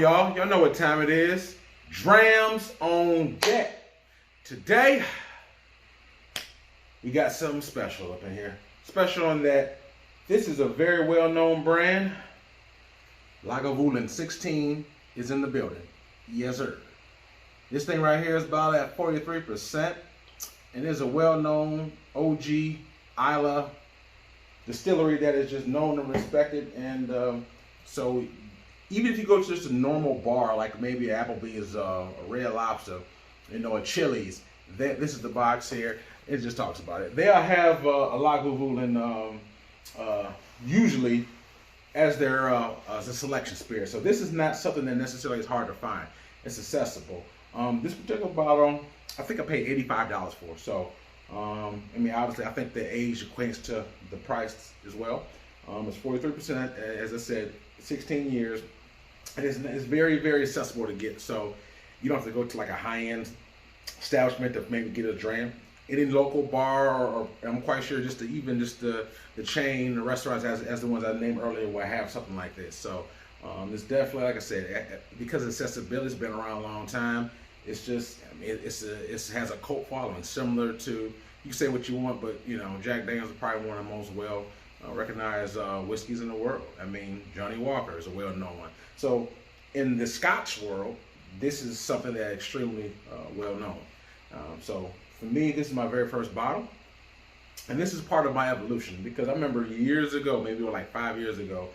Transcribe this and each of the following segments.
on, y'all. Y'all know what time it is. Drams on deck. Today, we got something special up in here. Special in that this is a very well-known brand. Lagavulin 16 is in the building. Yes, sir. This thing right here is about at 43%. And is a well-known OG Isla distillery that is just known and respected. And so even if you go to just a normal bar, like maybe Applebee's, a Red Lobster, you know, a Chili's, this is the box here. It just talks about it. They'll have a Lagavulin usually as their as a selection spirit. So this is not something that necessarily is hard to find. It's accessible. This particular bottle, I think I paid $85 for. So I mean, obviously, I think the age equates to the price as well. It's 43%, as I said, 16 years. It's very, very accessible to get. So you don't have to go to like a high-end establishment to maybe get a dram. Any local bar, or I'm quite sure just the chain, the restaurants as the ones I named earlier will have something like this. So it's definitely, like I said, because accessibility's been around a long time. It's just, I mean, it has a cult following, similar to, you can say what you want, but you know, Jack Daniel's is probably one of the most well recognized whiskeys in the world. I mean, Johnny Walker is a well-known one. So in the Scotch world, this is something that's extremely well known. So for me, this is my very first bottle, and this is part of my evolution, because I remember years ago, maybe like 5 years ago,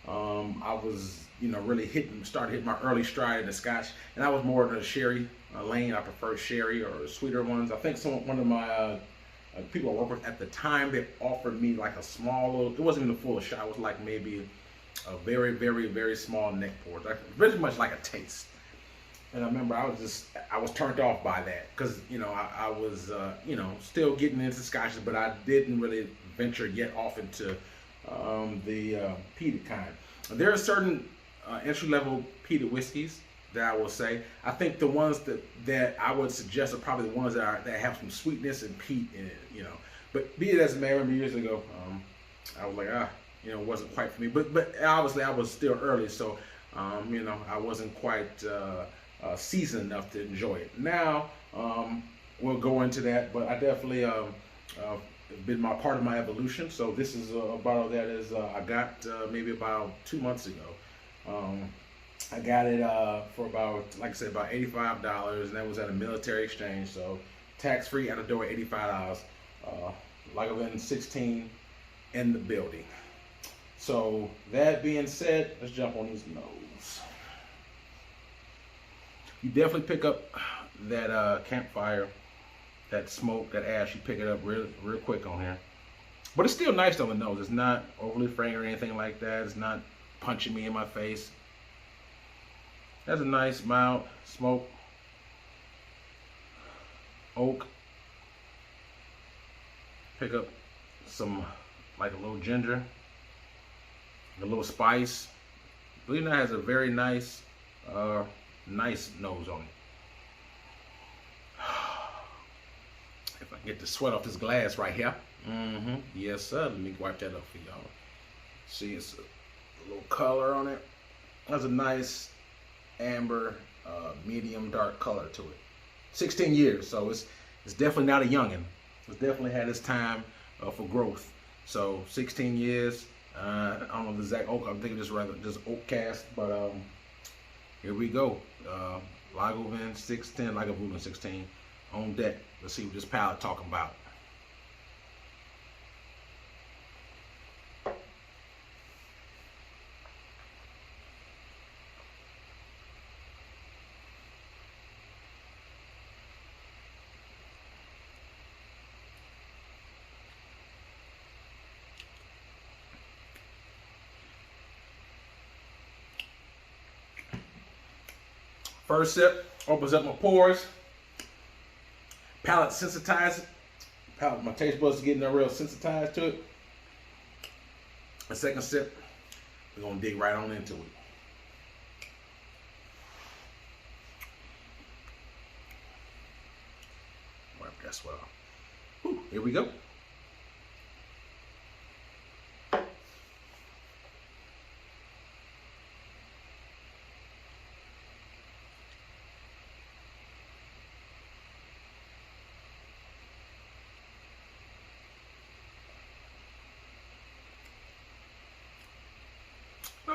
I was, you know, really started hitting my early stride in the Scotch, and I was more in the sherry lane. I prefer sherry or sweeter ones. I think one of my people I worked with at the time, they offered me like a small little, it wasn't even a full shot, it was like maybe a very, very, very small neck pour, like pretty much like a taste. And I remember I was turned off by that, because you know I was you know, still getting into scotches, but I didn't really venture yet off into the peated kind. There are certain entry-level peated whiskeys that I will say. I think the ones that I would suggest are probably the ones that have some sweetness and peat in it, you know. But be it as it may, I remember years ago, I was like, you know, it wasn't quite for me. But obviously I was still early, so you know, I wasn't quite seasoned enough to enjoy it. Now we'll go into that, but I definitely been part of my evolution. So this is a bottle that is I got maybe about 2 months ago. I got it for about, like I said, about $85, and that was at a military exchange. So tax-free, at the door, $85. Lagavulin 16 in the building. So that being said, let's jump on these notes. You definitely pick up that campfire, that smoke, that ash. You pick it up real quick on here. But it's still nice on the nose. It's not overly fragrant or anything like that. It's not punching me in my face. Has a nice mild smoke. Oak. Pick up some, like a little ginger, a little spice. Believe it has a very nice, nice nose on it. If I can get the sweat off this glass right here. Yes, sir. Let me wipe that up for y'all. See, it's a little color on it. Has a nice amber, medium dark color to it. 16 years, so it's definitely not a youngin'. It's definitely had its time for growth. So 16 years. I don't know the exact oak. I'm thinking just oak cast, but here we go. Lagavulin 16 on deck. Let's see what this palate talking about. First sip opens up my pores. Palate sensitized. My taste buds are getting real sensitized to it. The second sip, we're gonna dig right on into it. Wipe that sweat off. Whew, here we go.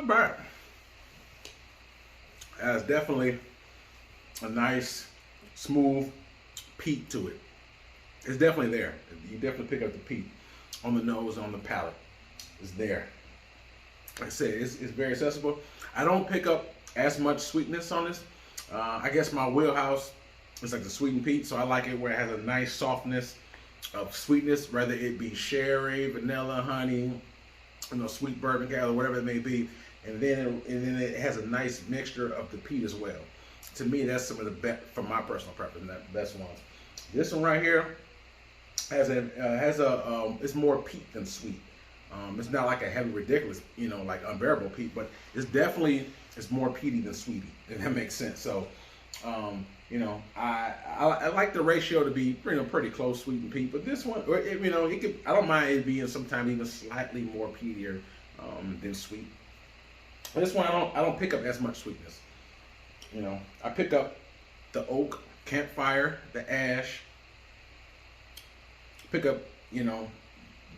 not bad. Has definitely a nice, smooth peat to it. It's definitely there. You definitely pick up the peat on the nose, on the palate. It's there. Like I said, it's very accessible. I don't pick up as much sweetness on this. I guess my wheelhouse is like the sweetened peat, so I like it where it has a nice softness of sweetness, whether it be sherry, vanilla, honey, sweet bourbon, or whatever it may be, and then it has a nice mixture of the peat as well. To me, that's some of the best, from my personal preference, the best ones. This one right here has it's more peat than sweet. It's not like a heavy, ridiculous, like unbearable peat, but it's more peaty than sweety, if that makes sense. So, I like the ratio to be, pretty close, sweet and peat. But this one, it could, I don't mind it being sometimes even slightly more peatier than sweet. This one, I don't pick up as much sweetness. I pick up the oak, campfire, the ash. Pick up,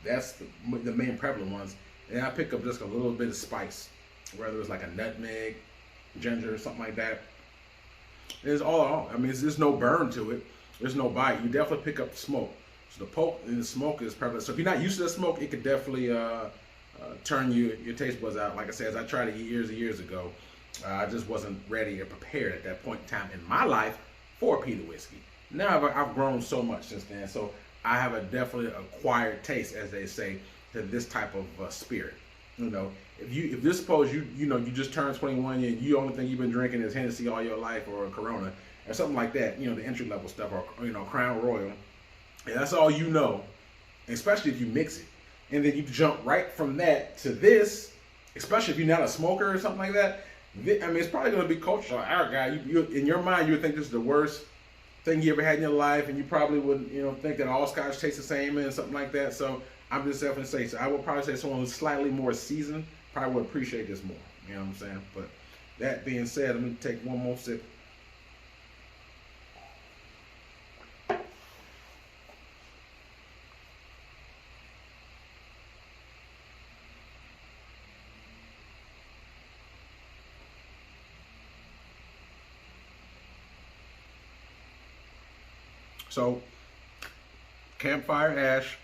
that's the main prevalent ones. And I pick up just a little bit of spice, whether it's like a nutmeg, ginger, or something like that. It's all. I mean, there's no burn to it. There's no bite. You definitely pick up the smoke. So the poke and the smoke is prevalent. So if you're not used to the smoke, it could definitely turn your taste buds out. Like I said, as I tried it years and years ago, I just wasn't ready or prepared at that point in time in my life for peated whiskey. Now I've grown so much since then. So I have a definitely acquired taste, as they say, to this type of spirit. If this suppose you just turned 21 and you only thing you've been drinking is Hennessy all your life, or Corona or something like that, the entry level stuff, or Crown Royal, and that's all especially if you mix it, and then you jump right from that to this, especially if you're not a smoker or something like that. I mean, it's probably going to be cultural. Our guy, you in your mind, you would think this is the worst thing you ever had in your life, and you probably would, think that all Scotch tastes the same and something like that. So I'm just definitely saying, so I would probably say someone who's slightly more seasoned probably would appreciate this more. You know what I'm saying? But that being said, let me take one more sip. So, campfire ash.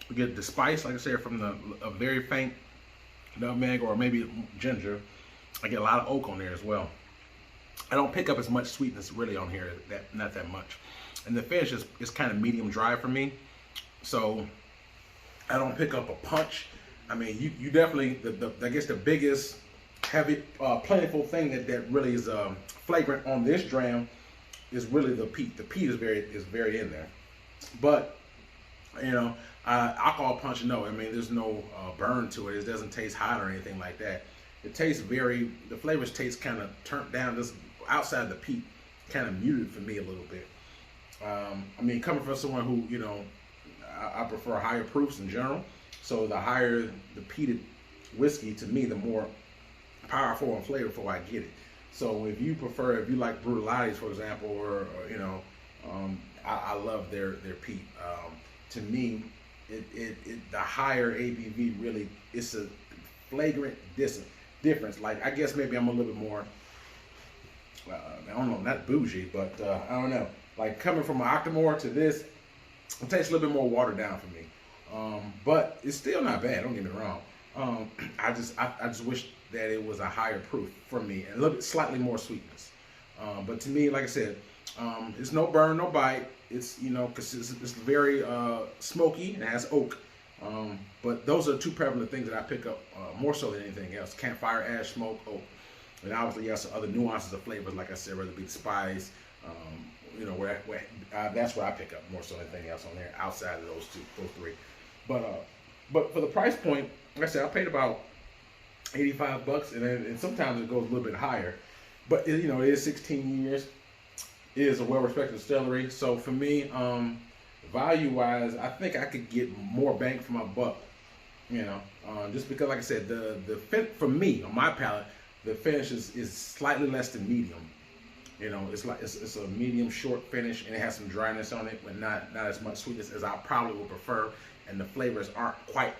We get the spice, like I said, from a very faint nutmeg or maybe ginger. I get a lot of oak on there as well. I don't pick up as much sweetness really on here, not that much. And the finish is kind of medium dry for me. So I don't pick up a punch. I mean, you definitely, I guess the biggest, heavy, plentiful thing that really is flagrant on this dram is really the peat. The peat is very in there. But, alcohol punch, no. I mean, there's no burn to it. It doesn't taste hot or anything like that. It tastes the flavors taste kind of turned down, just outside the peat, kind of muted for me a little bit. I mean, coming from someone who, I prefer higher proofs in general. So the higher the peated whiskey, to me, the more powerful and flavorful I get it. So if you like Brutalities, for example, or I love their peat. To me, the higher ABV really, it's a flagrant difference. Like, I guess maybe I'm a little bit more, I don't know, not bougie, but I don't know. Like, coming from an Octomore to this, it tastes a little bit more watered down for me. But it's still not bad, don't get me wrong. I just wish that it was a higher proof for me, and a little bit slightly more sweetness. But to me, like I said, it's no burn, no bite. It's, because it's very smoky and it has oak. But those are two prevalent things that I pick up more so than anything else: campfire, ash, smoke, oak. And obviously, you have some other nuances of flavors, like I said, whether it be the spice, that's what I pick up more so than anything else on there, outside of those three. But for the price point, like I said, I paid about $85, and sometimes it goes a little bit higher. But it is 16 years. It is a well-respected distillery. So for me, value-wise, I think I could get more bang for my buck. Just because, like I said, for me, on my palate, the finish is slightly less than medium. It's a medium short finish, and it has some dryness on it, but not as much sweetness as I probably would prefer. And the flavors aren't quite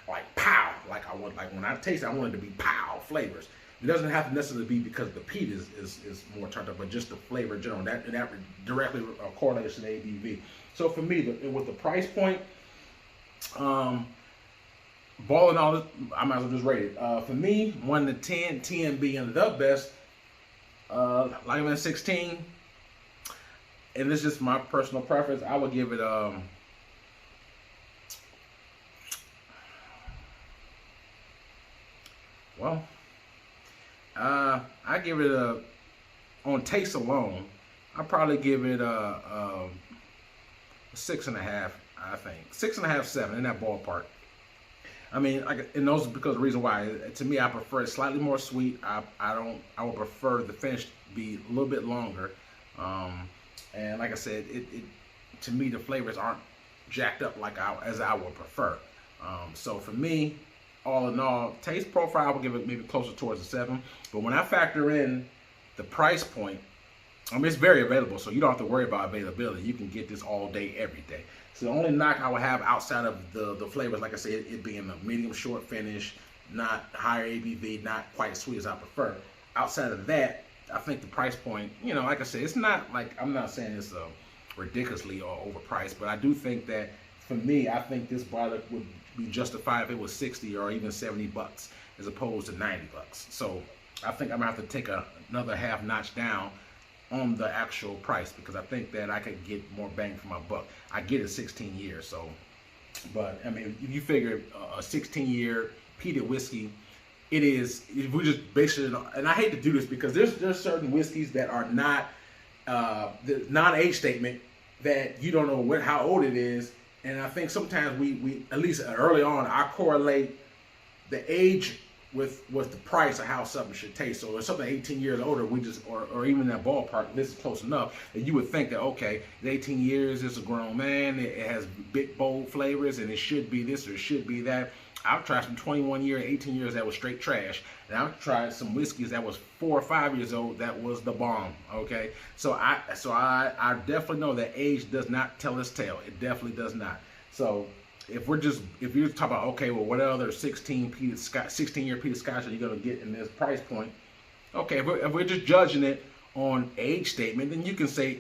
like pow, like I want, like when I taste it, I want it to be pow flavors. It doesn't have to necessarily be because the peat is more turned up, but just the flavor in general. That directly correlates to the ABV. So for me, with the price point, balling all this, I might as well just rate it. For me, 1 to 10, 10 being the best. Lagavulin 16, and this is just my personal preference. I would give it I give it on taste alone, I probably give it a 6.5. I think 6.5, 7 in that ballpark. I mean, and those because of the reason why. To me, I prefer it slightly more sweet. I would prefer the finish be a little bit longer. And like I said, to me the flavors aren't jacked up like as I would prefer. So for me, all in all, taste profile, I would give it maybe closer towards a 7. But when I factor in the price point, I mean, it's very available, so you don't have to worry about availability. You can get this all day, every day. So the only knock I would have outside of the flavors, like I said, it being a medium short finish, not higher ABV, not quite as sweet as I prefer. Outside of that, I think the price point, you know, like I said, it's not like, I'm not saying it's ridiculously or overpriced, but I do think that for me, I think this product would be justified if it was 60 or even 70 bucks as opposed to 90 bucks. So I think I'm gonna have to take another half notch down on the actual price because I think that I could get more bang for my buck. I get it 16 years, so, but I mean, if you figure a 16-year peated whiskey, it is, if we just base it on, and I hate to do this because there's certain whiskeys that are not, the non-age statement that you don't know how old it is, and I think sometimes we at least early on, I correlate the age with the price of how something should taste. So if something 18 years older, we just, or even in that ballpark, this is close enough that you would think that, okay, at 18 years, it's a grown man, it has big, bold flavors, and it should be this or it should be that. I've tried some 21 year, 18 years that was straight trash. And I've tried some whiskeys that was 4 or 5 years old that was the bomb, okay? So I definitely know that age does not tell its tale. It definitely does not. So if you're talking about, okay, well, what other 16-year peated Scotch are you going to get in this price point? Okay, if we're just judging it on age statement, then you can say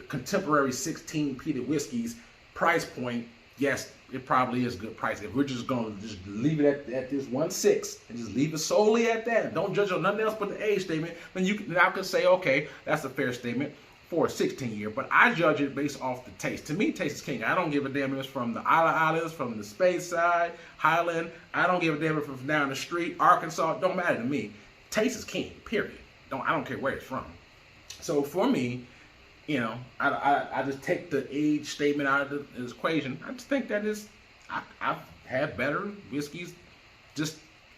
contemporary 16 peated whiskeys price point, yes, it probably is good price. If we're just going to just leave it at this 1.6 and just leave it solely at that, and don't judge on nothing else but the age statement, then I could say, okay, that's a fair statement for a 16-year, but I judge it based off the taste. To me, taste is king. I don't give a damn if it's from the Islands, from the Space Side, Highland. I don't give a damn if it's from down the street, Arkansas. It don't matter to me. Taste is king, period. I don't care where it's from. So for me, you know, I just take the age statement out of the equation. I just think that I've had better whiskeys just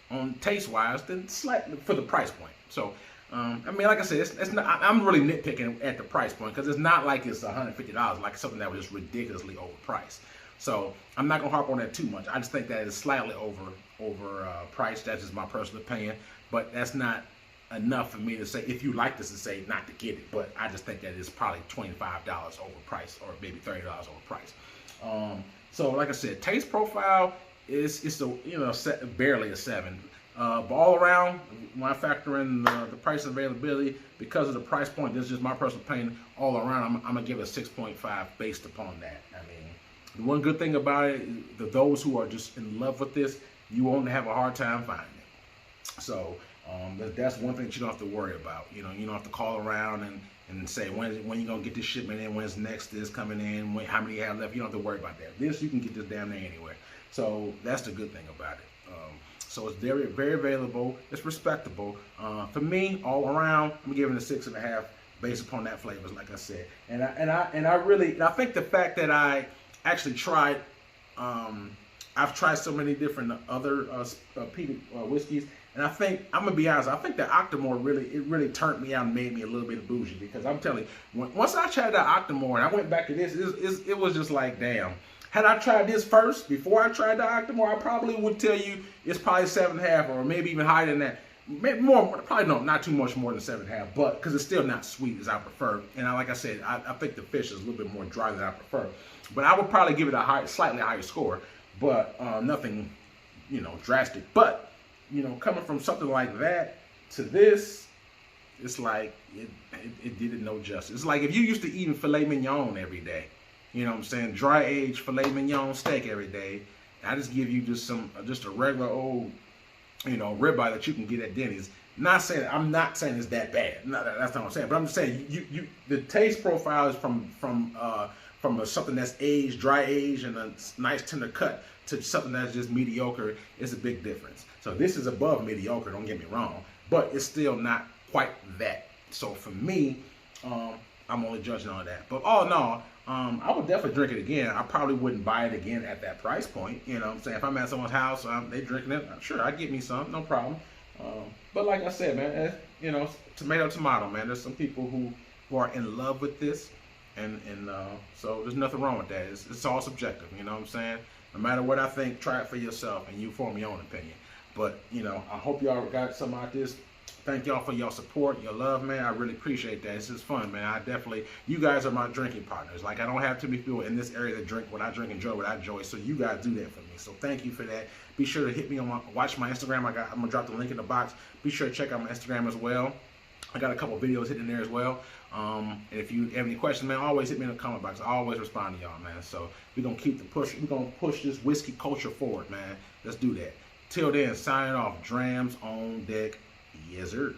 on taste-wise than slightly for the price point. So, I mean, like I said, it's not, I'm really nitpicking at the price point because it's not like it's $150, like something that was just ridiculously overpriced. So I'm not gonna harp on that too much. I just think that it's slightly overpriced. That's just my personal opinion, but that's not enough for me to say, if you like this, to say not to get it. But I just think that it's probably $25 overpriced or maybe $30 overpriced. So like I said, taste profile it's a, you know, barely a 7. But all around, when I factor in the price and availability, because of the price point, this is just my personal opinion, all around, I'm gonna give it a 6.5 based upon that. I mean, the one good thing about it, those who are just in love with this, you won't have a hard time finding it. So that's one thing that you don't have to worry about. You know, you don't have to call around and say when you gonna get this shipment in, when's next this coming in, how many you have left. You don't have to worry about that. This, you can get this damn thing anywhere. So that's the good thing about it. So it's very, very available. It's respectable. For me, all around, I'm giving it a 6.5 based upon that flavors, like I said. And I think the fact that I actually tried, I've tried so many different other peated whiskeys, and I think, I'm gonna be honest, I think the Octomore really turned me out and made me a little bit bougie, because I'm telling you, once I tried that Octomore and I went back to this, it was just like, damn. Had I tried this first, before I tried the Octomore, I probably would tell you it's probably 7.5 or maybe even higher than that. Maybe more, probably not too much more than 7.5, but because it's still not sweet as I prefer. And like I said, I think the fish is a little bit more dry than I prefer. But I would probably give it a slightly higher score, but nothing you know, drastic. But, you know, coming from something like that to this, it's like it did it no justice. It's like if you used to eating filet mignon every day, you know what I'm saying, dry aged filet mignon steak every day. I just give you just a regular old, you know, ribeye that you can get at Denny's. I'm not saying it's that bad. No, that's not what I'm saying. But I'm just saying the taste profile is from something that's aged, dry aged, and a nice tender cut to something that's just mediocre. It's a big difference. So this is above mediocre. Don't get me wrong, but it's still not quite that. So for me, I'm only judging on that. But all in all, I would definitely drink it again. I probably wouldn't buy it again at that price point. You know what I'm saying? If I'm at someone's house, they drinking it, sure, I'd get me some, no problem. But like I said, man, you know, tomato, man. There's some people who are in love with this, and so there's nothing wrong with that. It's all subjective, you know what I'm saying? No matter what I think, try it for yourself, and you form your own opinion. But, you know, I hope y'all got something out of this. Thank y'all for your support, your love, man. I really appreciate that. It's just fun, man. You guys are my drinking partners. Like, I don't have too many people in this area that drink what I drink, enjoy what I enjoy. So you guys do that for me. So thank you for that. Be sure to hit me watch my Instagram. I'm gonna drop the link in the box. Be sure to check out my Instagram as well. I got a couple videos hitting there as well. And if you have any questions, man, always hit me in the comment box. I always respond to y'all, man. So we're gonna keep the push. We're gonna push this whiskey culture forward, man. Let's do that. Till then, signing off. Drams on deck. Yes, sir.